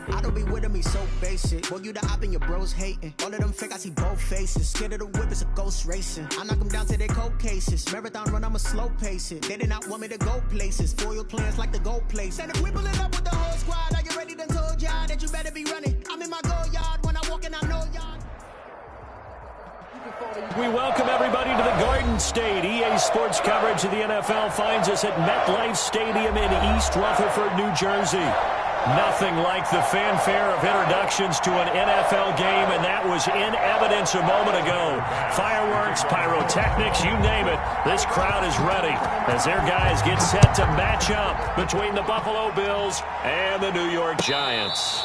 I don't be with him, he's so basic. Boy, you the op and your bros hating. All of them fake, I see both faces. Scared of the whip, it's a ghost racing. I knock them down to their cold cases. Marathon run, I'ma slow pace it. They did not want me to go places. Foil plans like the gold place. And if we pulling up with the whole squad, are you ready? Done told y'all that you better be running. I'm in my go yard when I walk in, I know y'all. We welcome everybody to the Garden State. EA Sports coverage of the NFL finds us at MetLife Stadium in East Rutherford, New Jersey. Nothing like the fanfare of introductions to an NFL game, and that was in evidence a moment ago. Fireworks, pyrotechnics, you name it. This crowd is ready as their guys get set to match up between the Buffalo Bills and the New York Giants.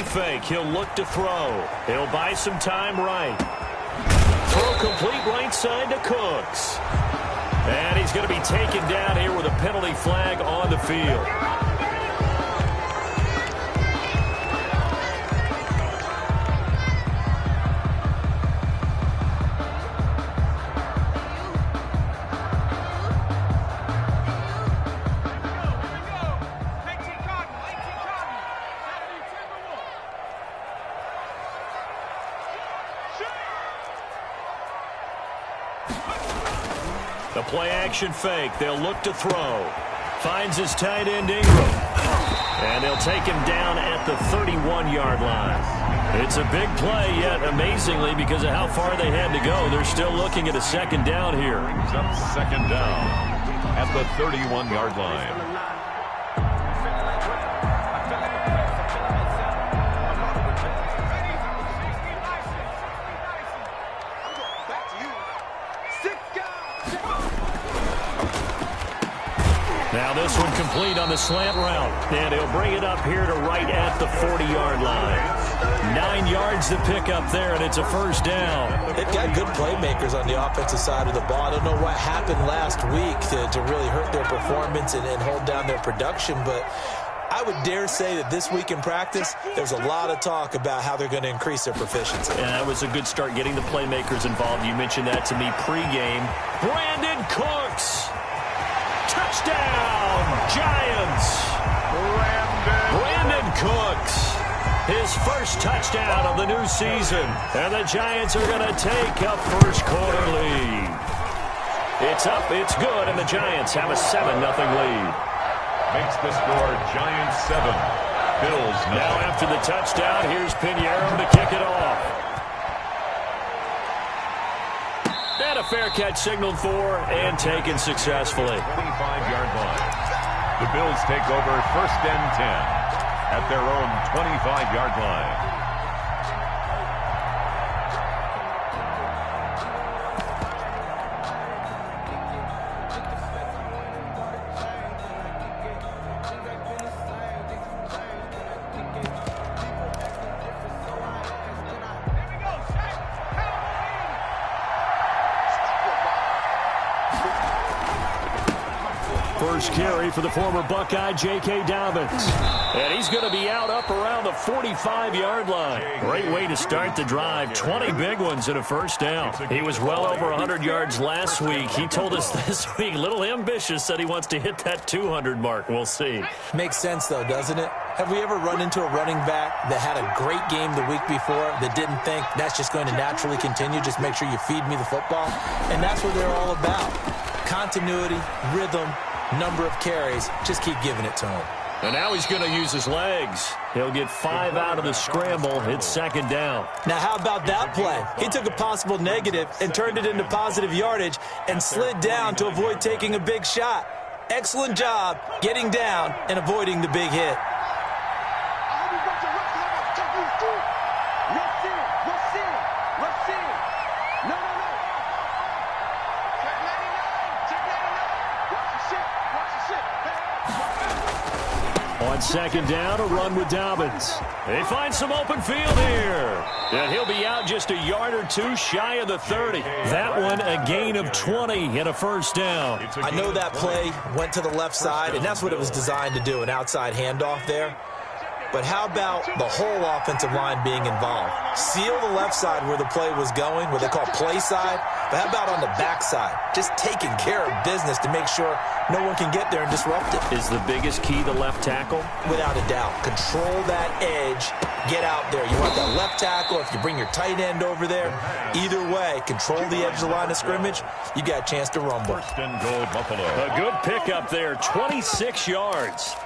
Fake. He'll look to throw. He'll buy some time right. Throw complete right side to Cooks. And he's going to be taken down here with a penalty flag on the field. The play-action fake. They'll look to throw. Finds his tight end, Ingram. And they'll take him down at the 31-yard line. It's a big play, yet amazingly, because of how far they had to go, they're still looking at a second down here. Brings up second down at the 31-yard line. Now this one complete on the slant route, and he'll bring it up here to right at the 40-yard line. 9 yards to pick up there, and it's a first down. They've got good playmakers on the offensive side of the ball. I don't know what happened last week to really hurt their performance and hold down their production, but I would dare say that this week in practice, there's a lot of talk about how they're going to increase their proficiency. And that was a good start getting the playmakers involved. You mentioned that to me pregame. Brandon Cooks. Touchdown, Giants. Brandon Cooks. His first touchdown of the new season. And the Giants are going to take a first quarter lead. It's up, it's good, and the Giants have a 7-0 lead. Makes the score Giants 7, Bills 9. Now after the touchdown, here's Pinheiro to kick it off. And a fair catch signaled for and taken successfully. 25-yard line. The Bills take over 1st and 10 at their own 25-yard line. First carry for the former Buckeye, J.K. Dobbins. And he's going to be out up around the 45-yard line. Great way to start the drive. 20 big ones and a first down. He was well over 100 yards last week. He told us this week, a little ambitious, said he wants to hit that 200 mark. We'll see. Makes sense, though, doesn't it? Have we ever run into a running back that had a great game the week before that didn't think that's just going to naturally continue? Just make sure you feed me the football. And that's what they're all about. Continuity, rhythm, number of carries. Just keep giving it to him. And now he's going to use his legs. He'll get 5 out of the scramble. It's second down. Now, how about that play? He took a possible negative and turned it into positive yardage and slid down to avoid taking a big shot. Excellent job getting down and avoiding the big hit. On second down, a run with Dobbins. They find some open field here. And he'll be out just a yard or two shy of the 30. That one a gain of 20 and a first down. I know that play went to the left side, and that's what it was designed to do, an outside handoff there. But how about the whole offensive line being involved? Seal the left side where the play was going, what they call play side. But how about on the back side? Just taking care of business to make sure no one can get there and disrupt it. Is the biggest key the left tackle? Without a doubt. Control that edge. Get out there. You want that left tackle. If you bring your tight end over there, either way, control the edge of the line of scrimmage, you got a chance to rumble. First and goal, Buffalo. A good pickup there, 26 yards.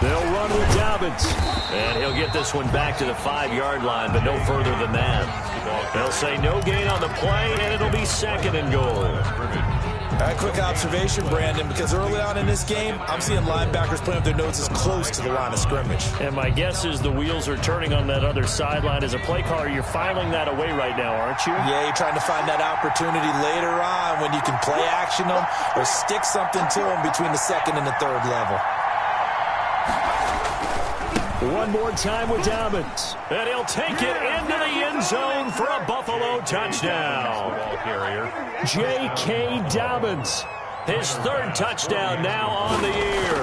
They'll run with Dobbins. And he'll get this one back to the 5-yard line, but no further than that. They'll say no gain on the play, and it'll be second and goal. A quick observation, Brandon, because early on in this game, I'm seeing linebackers playing with their noses close to the line of scrimmage. And my guess is the wheels are turning on that other sideline. As a play caller, you're filing that away right now, aren't you? Yeah, you're trying to find that opportunity later on when you can play action them or stick something to them between the second and the third level. One more time with Dobbins. And he'll take it into the end zone for a Buffalo touchdown. J.K. Dobbins. His third touchdown now on the year.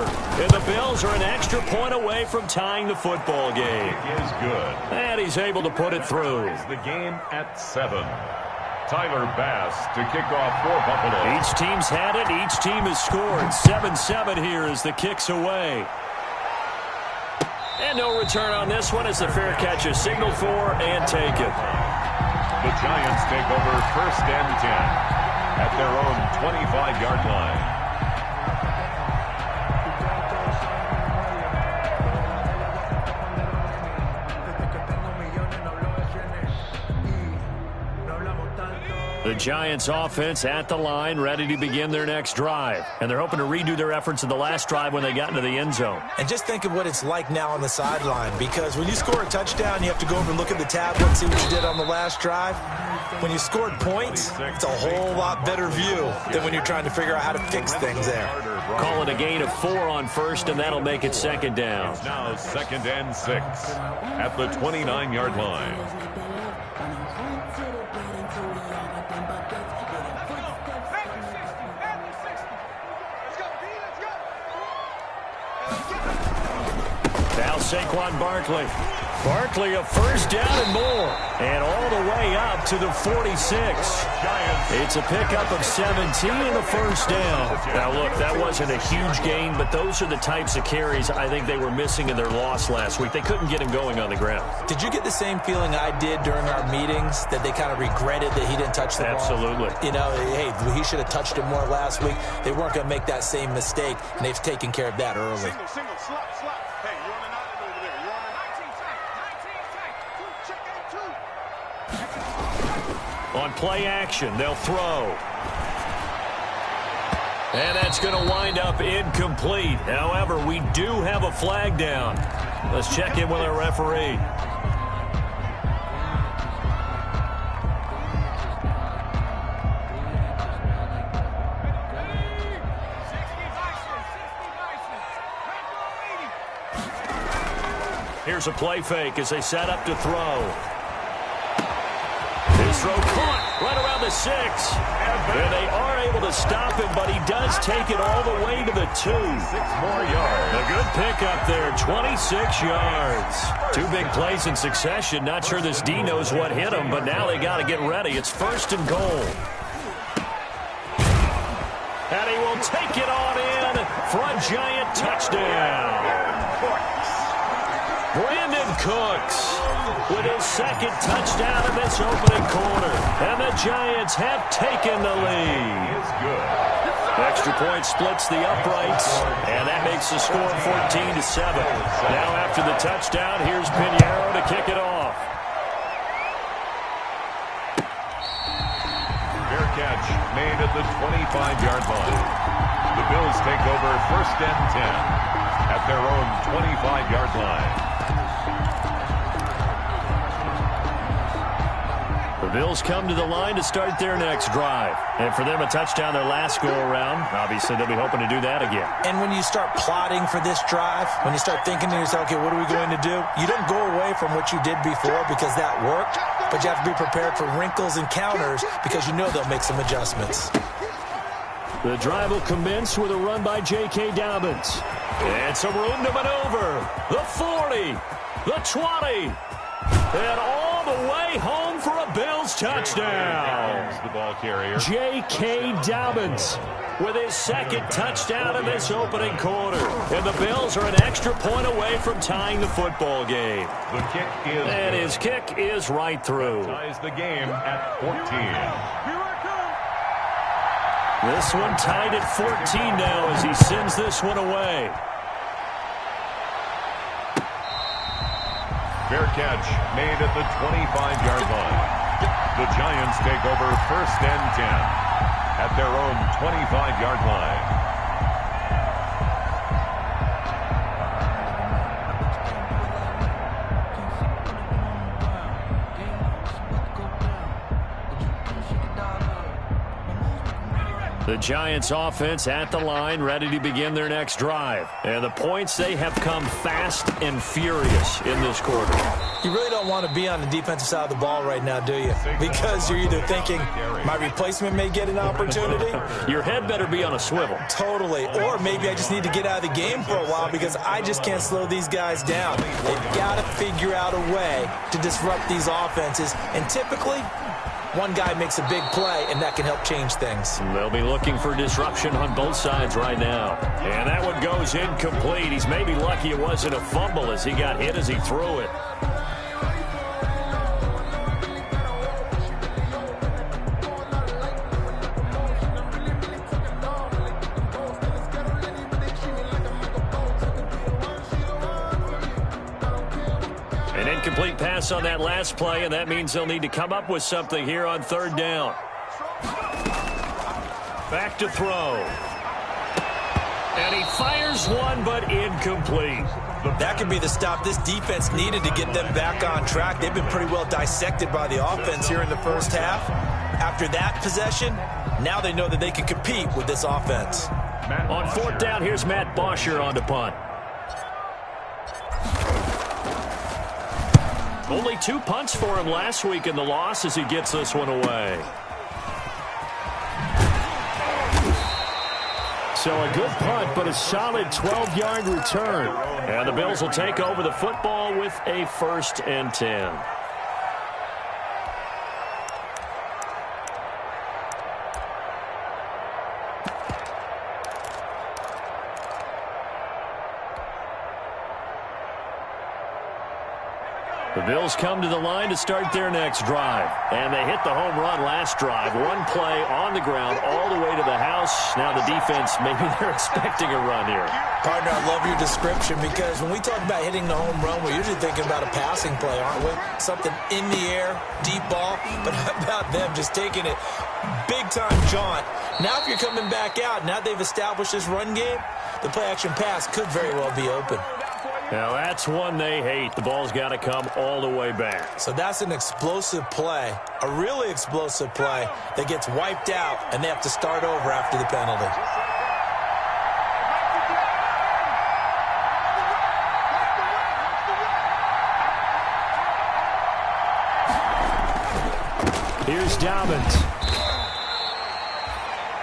And the Bills are an extra point away from tying the football game. It is good. And he's able to put it through. Is the game at 7. Tyler Bass to kick off for Buffalo. Each team's had it. Each team has scored. 7-7 here as the kick's away. And no return on this one as the fair catch is signaled for and taken. The Giants take over first and 10 at their own 25-yard line. The Giants offense at the line, ready to begin their next drive. And they're hoping to redo their efforts in the last drive when they got into the end zone. And just think of what it's like now on the sideline, because when you score a touchdown, you have to go over and look at the tablet and see what you did on the last drive. When you scored points, it's a whole lot better view than when you're trying to figure out how to fix things there. Call it a gain of 4 on first, and that'll make it second down. Now second and 6 at the 29-yard line. Now Saquon Barkley. Barkley a first down and more. And all the way up to the 46. It's a pickup of 17 and a first down. Now, look, that wasn't a huge gain, but those are the types of carries I think they were missing in their loss last week. They couldn't get him going on the ground. Did you get the same feeling I did during our meetings, that they kind of regretted that he didn't touch the ball? Absolutely. You know, hey, he should have touched it more last week. They weren't going to make that same mistake, and they've taken care of that early. Single, slot. Hey, you're on the 9 over there. You're on the 19 tag. On play action, they'll throw. And that's going to wind up incomplete. However, we do have a flag down. Let's check in with our referee. Here's a play fake as they set up to throw. His throw caught right around the 6. And they are able to stop him, but he does take it all the way to the 2. 6 more yards. A good pickup there, 26 yards. 2 big plays in succession. Not sure this D knows what hit him, but now they got to get ready. It's first and goal. And he will take it on in for a Giant touchdown. Brandon Cooks with his second touchdown in this opening quarter. And the Giants have taken the lead. Good. Extra point splits the uprights, and that makes the score 14-7. Now after the touchdown, here's Pinheiro to kick it off. Fair catch made at the 25-yard line. The Bills take over first and 10 at their own 25-yard line. Bills come to the line to start their next drive. And for them, a touchdown their last go-around. Obviously, they'll be hoping to do that again. And when you start plotting for this drive, when you start thinking to yourself, okay, what are we going to do? You don't go away from what you did before because that worked, but you have to be prepared for wrinkles and counters because you know they'll make some adjustments. The drive will commence with a run by J.K. Dobbins. And some room to maneuver. The 40, the 20, and all the way home for a Bills touchdown. The ball carrier. J.K. Dobbins with his second touchdown in this opening quarter. And the Bills are an extra point away from tying the football game. The kick is... And his kick is right through. Ties the game at 14. This one tied at 14 now as he sends this one away. Fair catch made at the 25-yard line. The Giants take over 1st and 10 at their own 25-yard line. The Giants offense at the line, ready to begin their next drive. And the points, they have come fast and furious in this quarter. You really don't want to be on the defensive side of the ball right now, do you? Because you're either thinking, my replacement may get an opportunity. Your head better be on a swivel. Totally. Or maybe I just need to get out of the game for a while because I just can't slow these guys down. They've got to figure out a way to disrupt these offenses. And typically, one guy makes a big play, and that can help change things. They'll be looking for disruption on both sides right now. And that one goes incomplete. He's maybe lucky it wasn't a fumble as he got hit as he threw it. An incomplete pass on that last play, and that means they'll need to come up with something here on 3rd down. Back to throw. And he fires one, but incomplete. That could be the stop this defense needed to get them back on track. They've been pretty well dissected by the offense here in the first half. After that possession, now they know that they can compete with this offense. On 4th down, here's Matt Bosher on to punt. Only 2 punts for him last week in the loss as he gets this one away. So a good punt, but a solid 12-yard return. And the Bills will take over the football with a 1st and 10. The Bills come to the line to start their next drive. And they hit the home run last drive. One play on the ground all the way to the house. Now the defense, maybe they're expecting a run here. Partner, I love your description because when we talk about hitting the home run, we're usually thinking about a passing play, aren't we? Something in the air, deep ball. But how about them just taking it big-time jaunt? Now if you're coming back out, now they've established this run game, the play-action pass could very well be open. Now that's one they hate. The ball's got to come all the way back. So that's an explosive play, a really explosive play that gets wiped out, and they have to start over after the penalty. Here's Dobbins.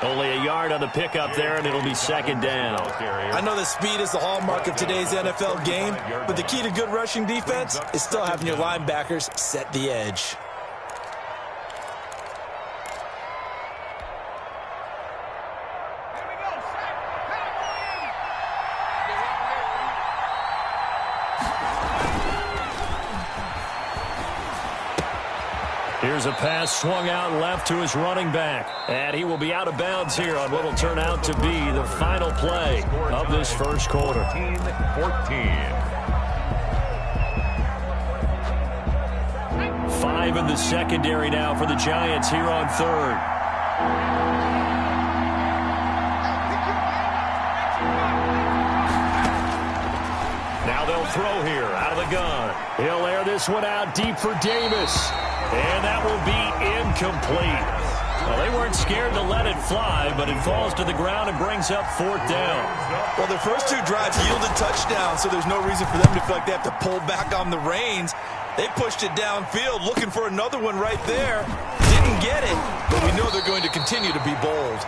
Only a yard on the pickup there, and it'll be 2nd down. I know that speed is the hallmark of today's NFL game, but the key to good rushing defense is still having your linebackers set the edge. Here's a pass swung out left to his running back. And he will be out of bounds here on what will turn out to be the final play of this first quarter. 14. 5 in the secondary now for the Giants here on 3rd. Now they'll throw here out of the gun. He'll air this one out deep for Davis. And that will be incomplete. Well, they weren't scared to let it fly, but it falls to the ground and brings up 4th down. Well, their first 2 drives yielded touchdowns, so there's no reason for them to feel like they have to pull back on the reins. They pushed it downfield, looking for another one right there. Didn't get it, but we know they're going to continue to be bold.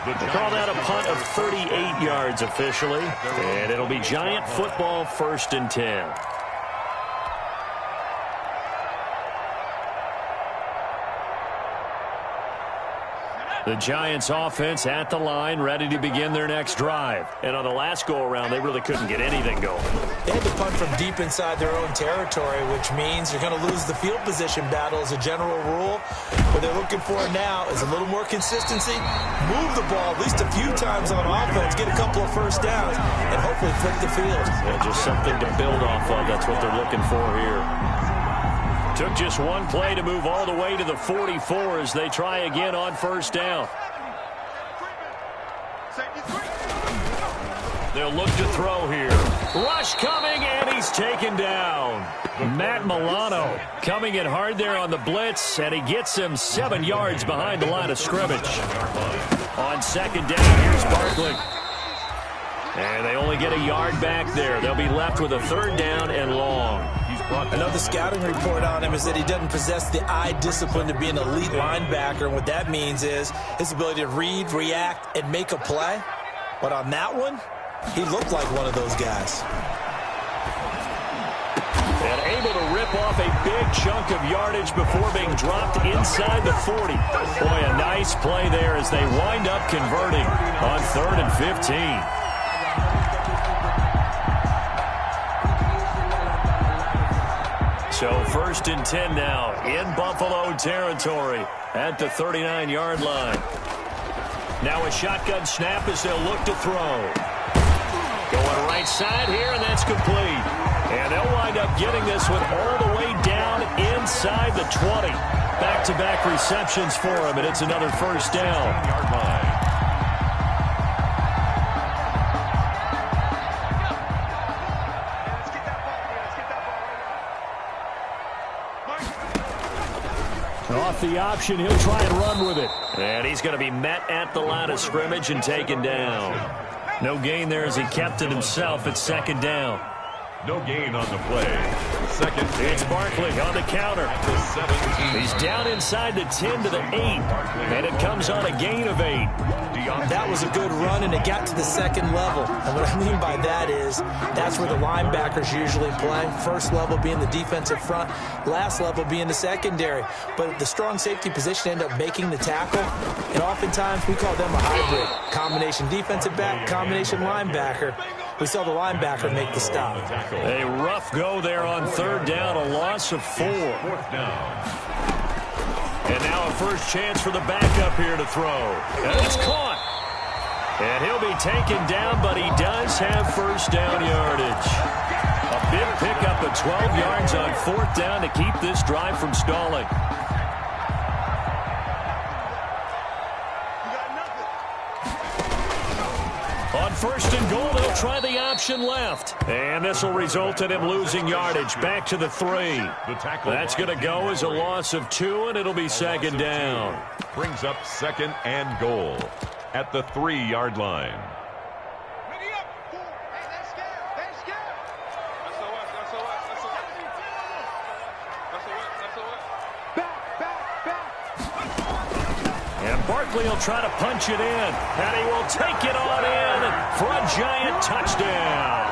They call that a punt of 38 yards officially, and it'll be Giant football 1st and 10. The Giants offense at the line, ready to begin their next drive. And on the last go-around, they really couldn't get anything going. They had to punt from deep inside their own territory, which means you're going to lose the field position battle as a general rule. What they're looking for now is a little more consistency, move the ball at least a few times on offense, get a couple of first downs, and hopefully flip the field. Yeah, just something to build off of. That's what they're looking for here. Took just one play to move all the way to the 44 as they try again on 1st down. They'll look to throw here. Rush coming, and he's taken down. Matt Milano coming in hard there on the blitz, and he gets him 7 yards behind the line of scrimmage. On 2nd down, here's Barkley. And they only get a yard back there. They'll be left with a 3rd down and long. Another scouting report on him is that he doesn't possess the eye discipline to be an elite linebacker. And what that means is his ability to read, react, and make a play. But on that one, he looked like one of those guys. And able to rip off a big chunk of yardage before being dropped inside the 40. Boy, a nice play there as they wind up converting on 3rd and 15. So 1st and 10 now in Buffalo territory at the 39-yard line. Now a shotgun snap as they'll look to throw. Going right side here, and that's complete. And they'll wind up getting this one all the way down inside the 20. Back-to-back receptions for him, and it's another 1st down. Off the option, he'll try and run with it. And he's going to be met at the line of scrimmage and taken down. No gain there as he kept it himself at 2nd down. No gain on the play. 2nd. It's Barkley on the counter. He's down inside the 10 to the 8. And it comes on a gain of 8. That was a good run, and it got to the 2nd level. And what I mean by that is that's where the linebackers usually play. 1st level being the defensive front, last level being the secondary. But the strong safety position ended up making the tackle. And oftentimes we call them a hybrid. Combination defensive back, combination linebacker. We saw the linebacker make the stop. A rough go there on 3rd down, a loss of 4. 4th down. And now a first chance for the backup here to throw. And it's caught. And he'll be taken down, but he does have 1st down yardage. A big pickup of 12 yards on 4th down to keep this drive from stalling. On 1st and goal, they'll try the option left. And this will result in him losing yardage back to the 3. That's going to go as a loss of 2, and it'll be 2nd down. Brings up 2nd and goal at the 3-yard line. Barkley will try to punch it in, and he will take it on in for a Giant touchdown.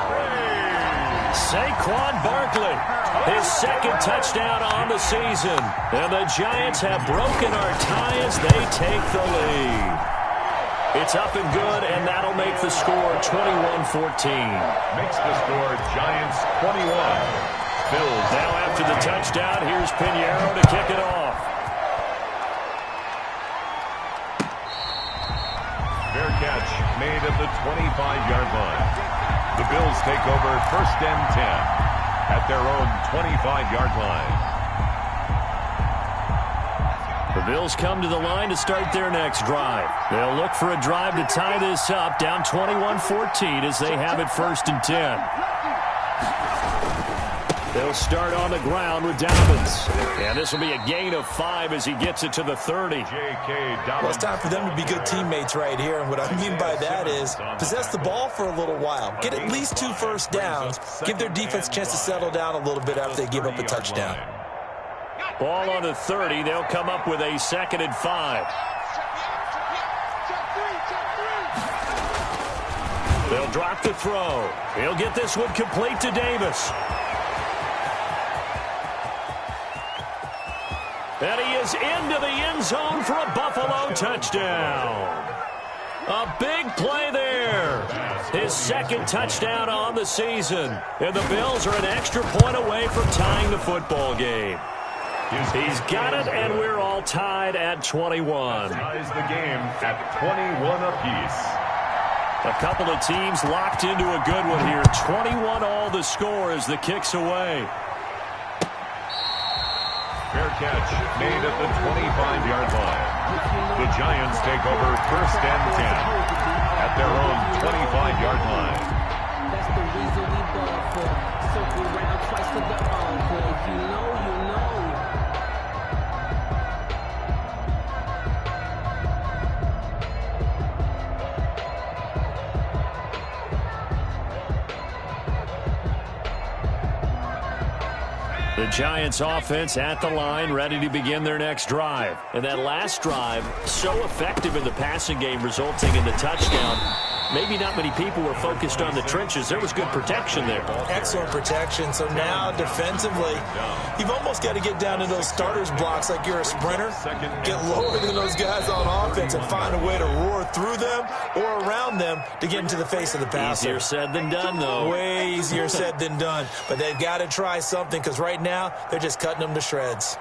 Saquon Barkley, his 2nd touchdown on the season. And the Giants have broken our tie as they take the lead. It's up and good, and that'll make the score 21-14. Makes the score Giants 21. Bills. Now after the touchdown, here's Pinheiro to kick it off. Fair catch made at the 25-yard line. The Bills take over 1st and 10 at their own 25-yard line. The Bills come to the line to start their next drive. They'll look for a drive to tie this up, down 21-14 as they have it 1st and 10. They'll start on the ground with Dobbins. And this will be a gain of 5 as he gets it to the 30. Well, it's time for them to be good teammates right here. And what I mean by that is possess the ball for a little while. Get at least 2 first downs. Give their defense a chance to settle down a little bit after they give up a touchdown. Ball on the 30. They'll come up with a 2nd and 5. They'll drop the throw. He'll get this one complete to Davis. And he is into the end zone for a Buffalo touchdown. A big play there. His 2nd touchdown on the season. And the Bills are an extra point away from tying the football game. He's got it, and we're all tied at 21. Ties the game at 21 apiece. A couple of teams locked into a good one here. 21 all the score as the kick's away. Fair catch made at the 25-yard line. The Giants take over 1st and 10 at their own 25-yard line. That's the reason we ball for. Circle round twice to the encore. If you know, you know. The Giants offense at the line, ready to begin their next drive. And that last drive, so effective in the passing game, resulting in the touchdown. Maybe not many people were focused on the trenches. There was good protection there. Excellent protection. So now, defensively, you've almost got to get down to those starters blocks like you're a sprinter. Get lower than those guys on offense and find a way to roar through them or around them to get into the face of the passer. Easier said than done, though. Way easier said than done. But they've got to try something because right now they're just cutting them to shreds.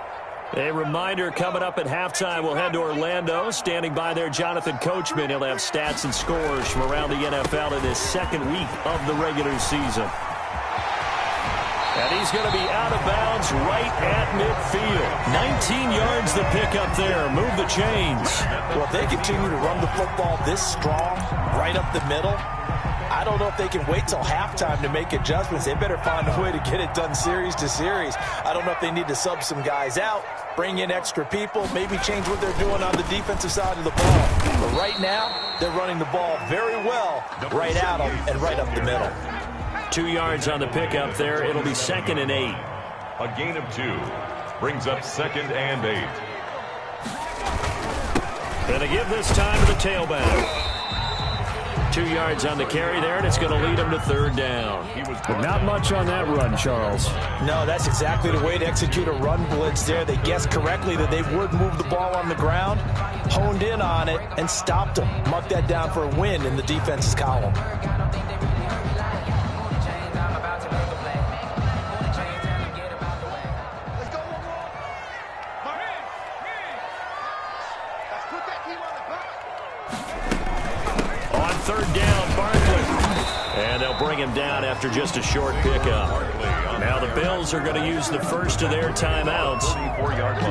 A reminder, coming up at halftime, we'll head to Orlando. Standing by there, Jonathan Coachman. He'll have stats and scores from around the NFL in his 2nd week of the regular season. And he's going to be out of bounds right at midfield. 19 yards the pickup there. Move the chains. Well, if they continue to run the football this strong, right up the middle, I don't know if they can wait till halftime to make adjustments. They better find a way to get it done series to series. I don't know if they need to sub some guys out, bring in extra people, maybe change what they're doing on the defensive side of the ball. But right now, they're running the ball very well right at them and right up the middle. 2 yards on the pickup there. It'll be 2nd and 8. A gain of 2 brings up 2nd and 8. And they give this time to the tailback. 2 yards on the carry there, and it's going to lead him to 3rd down. But not much on that run, Charles. No, that's exactly the way to execute a run blitz there. They guessed correctly that they would move the ball on the ground, honed in on it, and stopped them. Mark that down for a win in the defense's column. On 3rd down, Barkley. And they'll bring him down after just a short pickup. Now the Bills are going to use the first of their timeouts.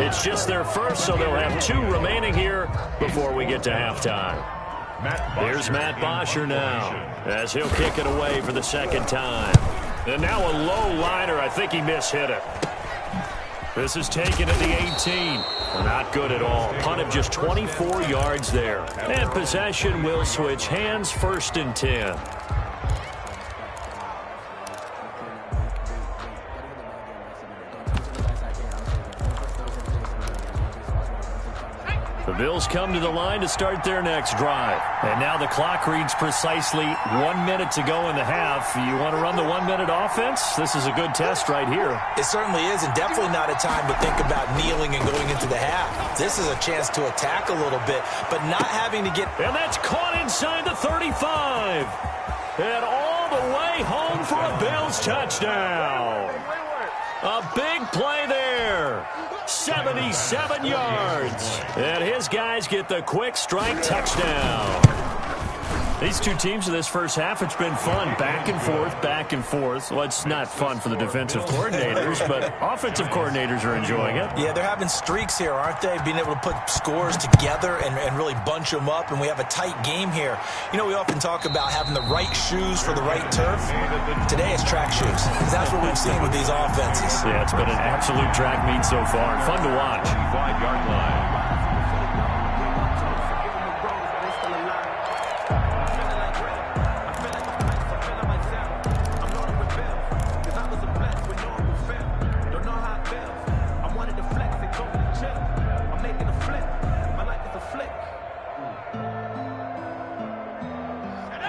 It's just their first, so they'll have 2 remaining here before we get to halftime. Here's Matt Bosher now, as he'll kick it away for the 2nd time. And now a low liner. I think he mishit it. This is taken at the 18. Not good at all. Punt of just 24 yards there. And possession will switch hands, 1st and 10. The Bills come to the line to start their next drive. And now the clock reads precisely 1 minute to go in the half. You want to run the 1-minute offense? This is a good test right here. It certainly is, and definitely not a time to think about kneeling and going into the half. This is a chance to attack a little bit, but not having to get... And that's caught inside the 35. And all the way home for a Bills touchdown. A big play there. 77 yards. And his guys get the quick strike touchdown. These two teams in this first half, it's been fun. Back and forth, back and forth. Well, it's not fun for the defensive coordinators, but offensive coordinators are enjoying it. Yeah, they're having streaks here, aren't they? Being able to put scores together and really bunch them up, and we have a tight game here. You know, we often talk about having the right shoes for the right turf. Today it's track shoes, because that's what we've seen with these offenses. Yeah, it's been an absolute track meet so far. Fun to watch. 5-yard line.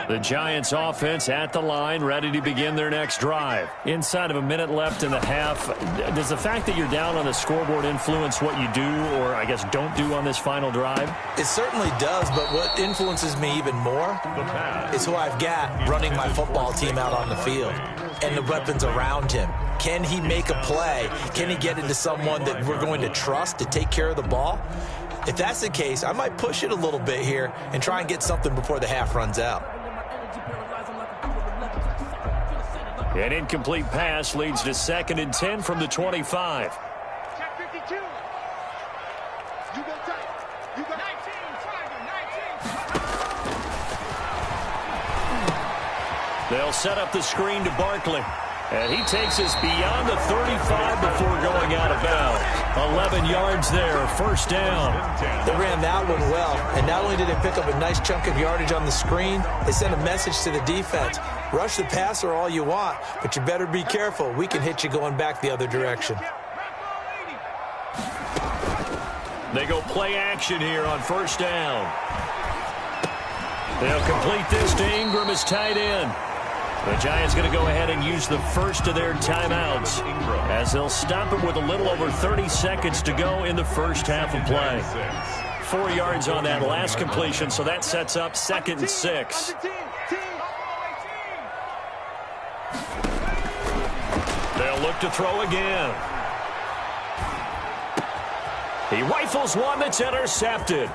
The Giants offense at the line, ready to begin their next drive. Inside of a minute left in the half, does the fact that you're down on the scoreboard influence what you do or, I guess, don't do on this final drive? It certainly does, but what influences me even more is who I've got running my football team out on the field and the weapons around him. Can he make a play? Can he get into someone that we're going to trust to take care of the ball? If that's the case, I might push it a little bit here and try and get something before the half runs out. An incomplete pass leads to 2nd and 10 from the 25. Check 52. You go tight. You got 19. They'll set up the screen to Barkley. And he takes us beyond the 35 before going out of bounds. 11 yards there, first down. They ran that one well, and not only did they pick up a nice chunk of yardage on the screen, they sent a message to the defense. Rush the passer all you want, but you better be careful. We can hit you going back the other direction. They go play action here on first down. They'll complete this to Ingram as tight end. The Giants going to go ahead and use the first of their timeouts as they'll stop it with a little over 30 seconds to go in the first half of play. 4 yards on that last completion, so that sets up 2nd and 6. They'll look to throw again. He rifles one that's intercepted.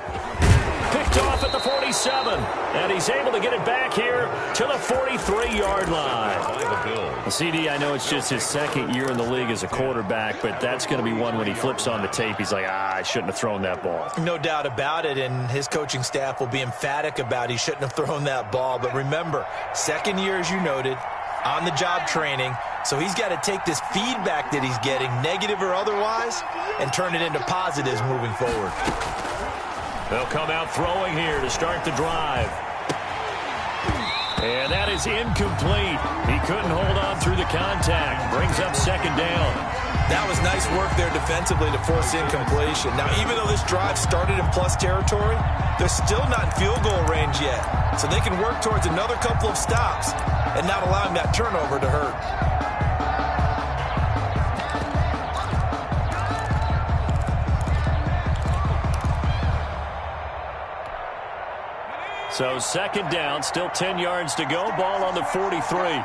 Picked off at the 47, and he's able to get it back here to the 43-yard line. Well, CD, I know it's just his 2nd year in the league as a quarterback, but that's going to be one when he flips on the tape. He's like, I shouldn't have thrown that ball. No doubt about it, and his coaching staff will be emphatic about he shouldn't have thrown that ball. But remember, 2nd year, as you noted, on-the-job training, so he's got to take this feedback that he's getting, negative or otherwise, and turn it into positives moving forward. They'll come out throwing here to start the drive. And that is incomplete. He couldn't hold on through the contact. Brings up 2nd down. That was nice work there defensively to force incompletion. Now, even though this drive started in plus territory, they're still not in field goal range yet. So they can work towards another couple of stops and not allowing that turnover to hurt. So 2nd down, still 10 yards to go. Ball on the 43. 36.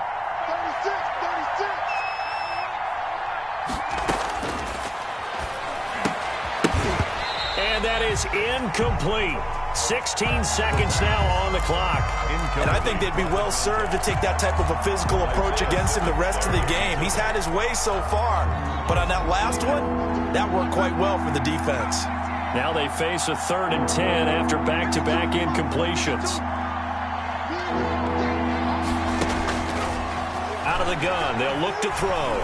And that is incomplete. 16 seconds now on the clock. And I think they'd be well served to take that type of a physical approach against him the rest of the game. He's had his way so far, but on that last one, that worked quite well for the defense. Now they face a 3rd and 10 after back-to-back incompletions. Out of the gun, they'll look to throw.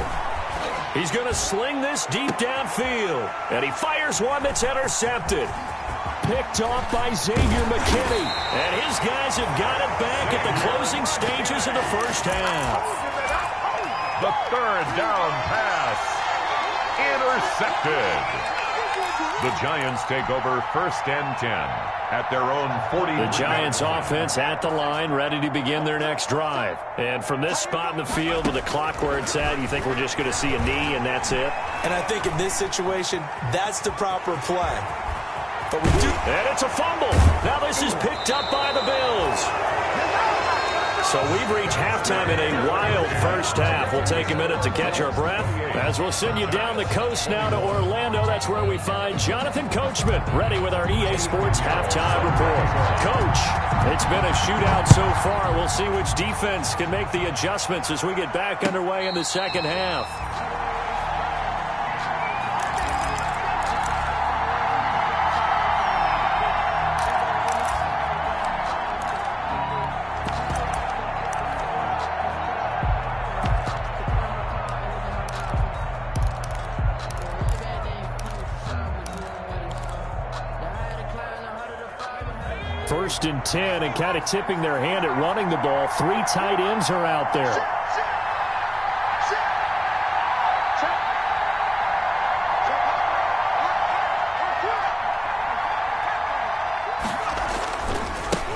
He's going to sling this deep downfield, and he fires one that's intercepted. Picked off by Xavier McKinney, and his guys have got it back at the closing stages of the first half. The 3rd down pass. Intercepted. The Giants take over 1st and 10 at their own 40. The Giants offense at the line, ready to begin their next drive. And from this spot in the field with the clock where it's at, you think we're just going to see a knee and that's it? And I think in this situation, that's the proper play. But we do. And it's a fumble. Now this is picked up by the Bills. So we've reached halftime in a wild first half. We'll take a minute to catch our breath as we'll send you down the coast now to Orlando. That's where we find Jonathan Coachman ready with our EA Sports halftime report. Coach, it's been a shootout so far. We'll see which defense can make the adjustments as we get back underway in the second half. First and 10, and kind of tipping their hand at running the ball. 3 tight ends are out there.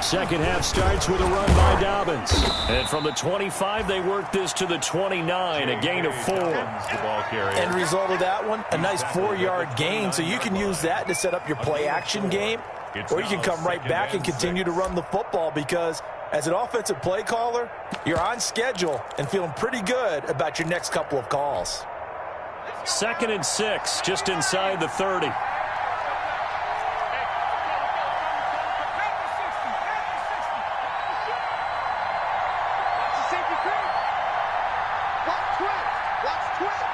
Second half starts with a run by Dobbins. And from the 25, they work this to the 29, a gain of 4. End result of that one, a nice 4-yard gain, so you can use that to set up your play-action game. Or you can come right back and continue to run the football because as an offensive play caller, you're on schedule and feeling pretty good about your next couple of calls. 2nd and 6, just inside the 30. Watch twist.